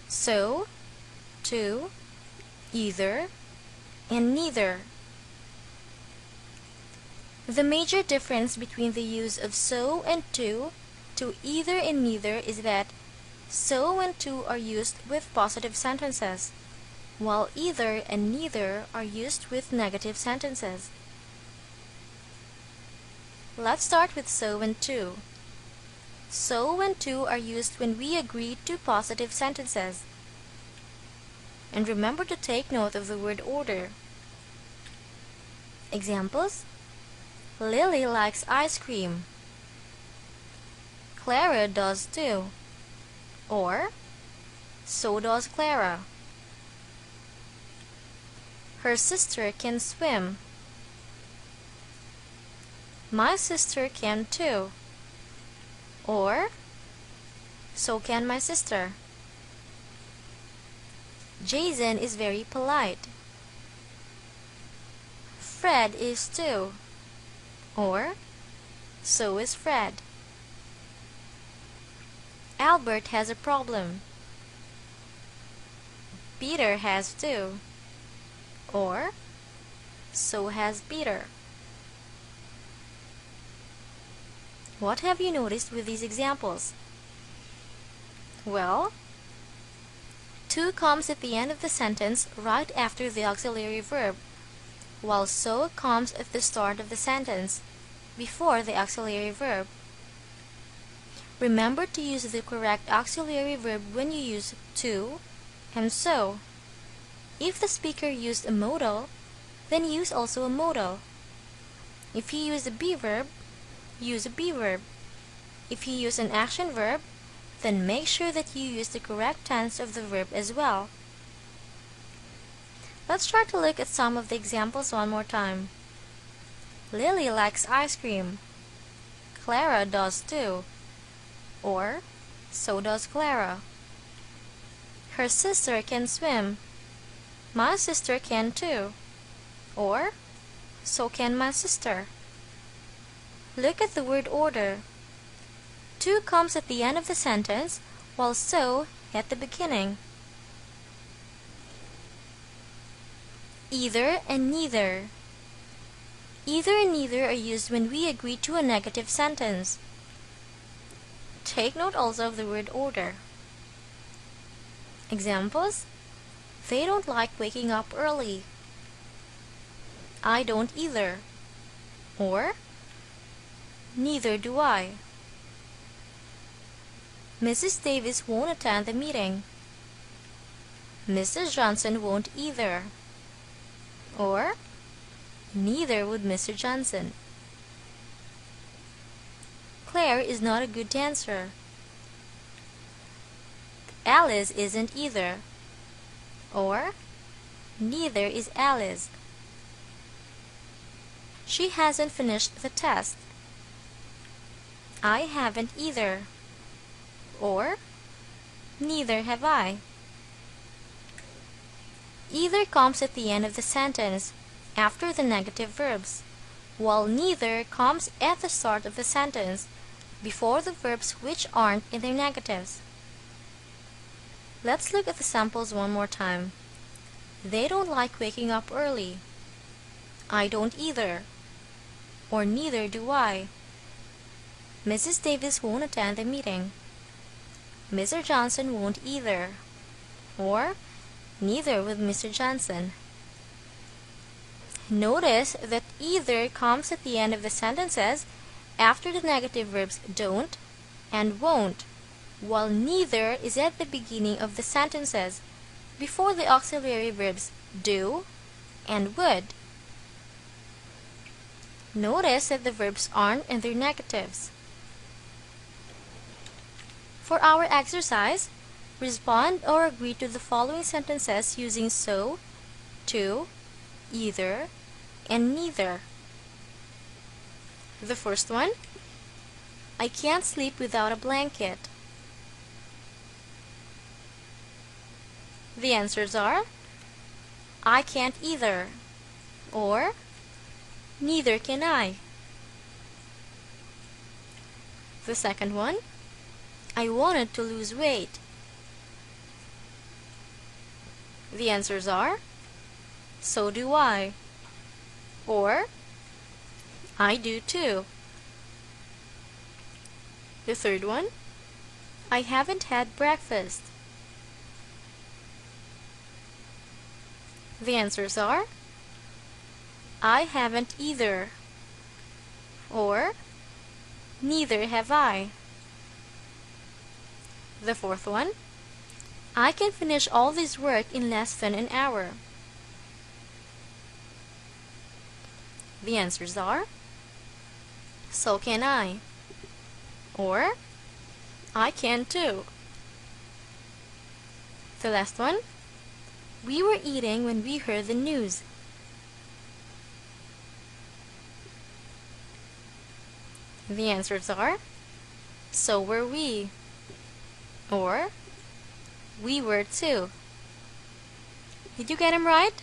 so, to, either, and neither. The major difference between the use of so and to either and neither is that so and to are used with positive sentences, while either and neither are used with negative sentences. Let's start with so and to. So and to are used when we agree to positive sentences. And remember to take note of the word order. Examples: Lily likes ice cream. Clara does too. Or, so does Clara. Her sister can swim. My sister can too. Or, so can my sister. Jason is very polite. Fred is too. Or, so is Fred. Albert has a problem. Peter has too. Or, so has Peter. What have you noticed with these examples? Well, to comes at the end of the sentence right after the auxiliary verb, while so comes at the start of the sentence, before the auxiliary verb. Remember to use the correct auxiliary verb when you use to and so. If the speaker used a modal, then use also a modal. If you use a be verb, use a be verb. If you use an action verb, then make sure that you use the correct tense of the verb as well. Let's try to look at some of the examples one more time. Lily likes ice cream. Clara does too. Or, so does Clara. Her sister can swim. My sister can too. Or, so can my sister. Look at the word order. To comes at the end of the sentence, while so at the beginning. Either and neither. Either and neither are used when we agree to a negative sentence. Take note also of the word order. Examples: They don't like waking up early. I don't either. Or, neither do I. Mrs. Davis won't attend the meeting. Mrs. Johnson won't either. Or, neither would Mr. Johnson. Claire is not a good dancer. Alice isn't either. Or, neither is Alice. She hasn't finished the test. I haven't either. Or, neither have I. Either comes at the end of the sentence, after the negative verbs, while neither comes at the start of the sentence, before the verbs which aren't in their negatives. Let's look at the samples one more time. They don't like waking up early. I don't either. Or neither do I. Mrs. Davis won't attend the meeting. Mr. Johnson won't either. Or, neither would Mr. Johnson. Notice that either comes at the end of the sentences after the negative verbs don't and won't, while neither is at the beginning of the sentences before the auxiliary verbs do and would. Notice that the verbs aren't in their negatives. For our exercise, respond or agree to the following sentences using so, to, either, and neither. The first one: I can't sleep without a blanket. The answers are I can't either, or neither can I. The second one: I wanted to lose weight. The answers are, so do I, or I do too. The third one, I haven't had breakfast. The answers are, I haven't either, or neither have I. The fourth one, I can finish all this work in less than an hour. The answers are, so can I, or I can too. The last one, we were eating when we heard the news. The answers are, so were we, or we were too. Did you get them right?